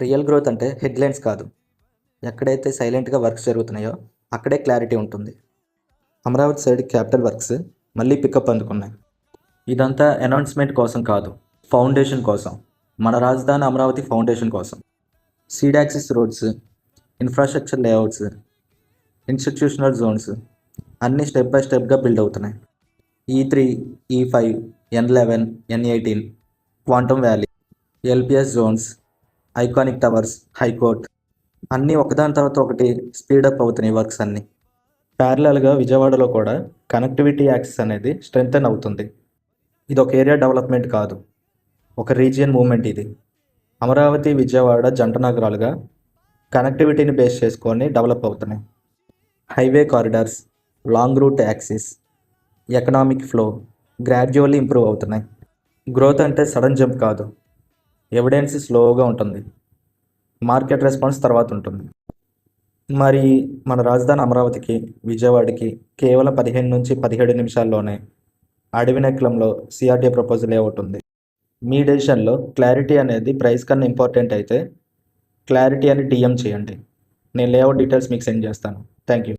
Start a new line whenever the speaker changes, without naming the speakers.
Real growth అంటే headlines కాదు. ఎక్కడైతే సైలెంట్గా వర్క్స్ జరుగుతున్నాయో అక్కడే క్లారిటీ ఉంటుంది. అమరావతి సైడ్ క్యాపిటల్ వర్క్స్ మళ్ళీ పికప్ అందుకున్నాయి. ఇదంతా అనౌన్స్మెంట్ కోసం కాదు, ఫౌండేషన్ కోసం. మన రాజధాని అమరావతి ఫౌండేషన్ కోసం. Seed axis roads, infrastructure layouts, institutional zones అన్నీ స్టెప్ బై స్టెప్గా బిల్డ్ అవుతున్నాయి. E3, E5, N11, N18, quantum valley, LPS zones, iconic towers, high court అన్నీ ఒకదాని తర్వాత ఒకటి స్పీడప్ అవుతున్నాయి వర్క్స్ అన్నీ. ప్యారలల్గా విజయవాడలో కూడా కనెక్టివిటీ యాక్సెస్ అనేది స్ట్రెంగ్తన్ అవుతుంది. ఇది ఒక ఏరియా డెవలప్మెంట్ కాదు, ఒక రీజియన్ మూవ్మెంట్. ఇది అమరావతి విజయవాడ జంట నగరాలుగా కనెక్టివిటీని బేస్ చేసుకొని డెవలప్ అవుతున్నాయి. Highway corridors, long route axis, economic flow gradually improve అవుతున్నాయి. గ్రోత్ అంటే సడన్ జంప్ కాదు, ఎవిడెన్స్ స్లోగా ఉంటుంది, మార్కెట్ రెస్పాన్స్ తర్వాత ఉంటుంది. మరి మన రాజధాని అమరావతికి విజయవాడకి కేవలం 15 నుంచి 17 నిమిషాల్లోనే అడవినెక్లంలో సిఆర్డీఏ ప్రపోజల్ లేఅవుట్ ఉంది. మీ డెసిషన్లో క్లారిటీ అనేది ప్రైస్ కన్నా ఇంపార్టెంట్ అయితే క్లారిటీ అని డిఎం చేయండి. నేను లేఅవుట్ డీటెయిల్స్ మీకు సెండ్ చేస్తాను. Thank you.